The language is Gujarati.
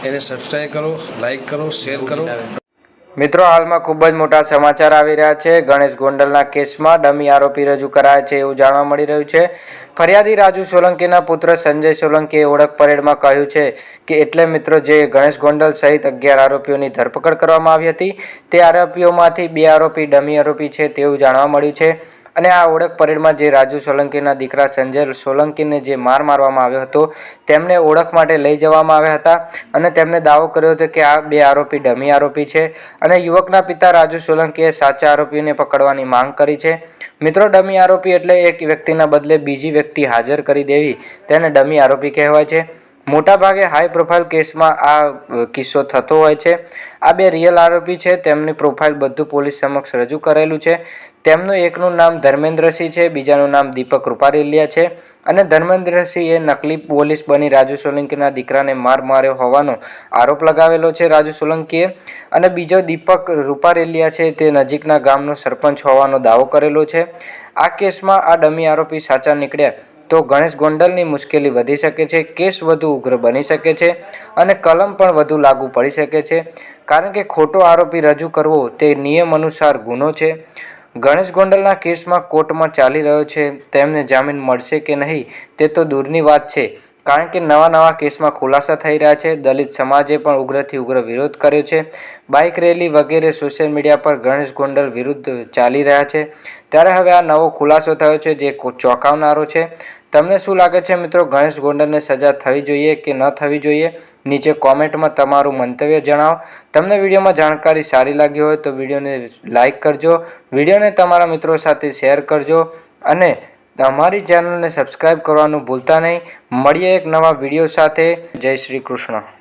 એને સબસ્ક્રાઈબ કરો, લાઈક કરો, શેર કરો। મિત્રો, હાલમાં ખૂબ જ મોટા સમાચાર આવી રહ્યા છે। ગણેશ ગોંડલના કેસમાં ડમી આરોપી રજૂ કરાયા છે એવું જાણવા મળી રહ્યું છે। ફરિયાદી રાજુ સોલંકીના પુત્ર સંજય સોલંકીએ ઓળખ પરેડમાં કહ્યું છે કે એટલે મિત્રો જે ગણેશ ગોંડલ સહિત 11 આરોપીઓની ધરપકડ કરવામાં આવી હતી તે આરોપીઓમાંથી 2 આરોપી ડમી આરોપી છે તેવું જાણવા મળ્યું છે। અને આ ઓળખ પરેડમાં જે રાજુ સોલંકીના દીકરા સંજય સોલંકીને જે મારવામાં આવ્યો હતો તેમને ઓળખ માટે લઈ જવામાં આવ્યા હતા અને તેમને દાવો કર્યો હતો કે આ 2 આરોપી ડમી આરોપી છે અને યુવકના પિતા રાજુ સોલંકીએ સાચા આરોપીઓને પકડવાની માંગ કરી છે। મિત્રો, ડમી આરોપી એટલે એક વ્યક્તિના બદલે બીજી વ્યક્તિ હાજર કરી દેવી તેને ડમી આરોપી કહેવાય છે। મોટાભાગે હાઈ પ્રોફાઇલ કેસમાં આ કિસ્સો થતો હોય છે। આ 2 રિયલ આરોપી છે, તેમની પ્રોફાઇલ બધું પોલીસ સમક્ષ રજૂ કરેલું છે। તેમનું એકનું નામ ધર્મેન્દ્રસિંહ છે, બીજાનું નામ દીપક રૂપારેલિયા છે અને ધર્મેન્દ્રસિંહે નકલી પોલીસ બની રાજુ સોલંકીના દીકરાને માર્યો હોવાનો આરોપ લગાવેલો છે રાજુ સોલંકીએ। અને બીજો દીપક રૂપારેલિયા છે તે નજીકના ગામનો સરપંચ હોવાનો દાવો કરેલો છે। આ કેસમાં આ ડમી આરોપી સાચા નીકળ્યા તો ગણેશ ગોંડલની મુશ્કેલી વધી શકે છે, કેસ વધુ ઉગ્ર બની શકે છે અને કલમ પણ વધુ લાગુ પડી શકે છે, કારણ કે ખોટો આરોપી રજૂ કરવો તે નિયમ અનુસાર ગુનો છે। ગણેશ ગોંડલના કેસમાં કોર્ટમાં ચાલી રહ્યો છે, તેમને જામીન મળશે કે નહીં તે તો દૂરની વાત છે, કારણ કે નવા કેસમાં ખુલાસા થઈ રહ્યા છે। દલિત સમાજે પણ ઉગ્રથી ઉગ્ર વિરોધ કર્યો છે। બાઇક રેલી વગેરે સોશિયલ મીડિયા પર ગણેશ ગોંડલ વિરુદ્ધ ચાલી રહ્યા છે, ત્યારે હવે આ નવો ખુલાસો થયો છે જે ચોંકાવનારો છે। તમને શું લાગે છે મિત્રો, ગણેશ ગોંડલને સજા થવી જોઈએ કે ન થવી જોઈએ? નીચે કોમેન્ટમાં તમારું મંતવ્ય જણાવો। તમને વિડીયોમાં જાણકારી સારી લાગી હોય તો વિડીયોને લાઇક કરજો, વિડીયોને તમારા મિત્રો સાથે શેર કરજો અને અમારી ચેનલને સબસ્ક્રાઈબ કરવાનું ભૂલતા નહીં। મળીએ એક નવા વિડીયો સાથે। જય શ્રી કૃષ્ણ।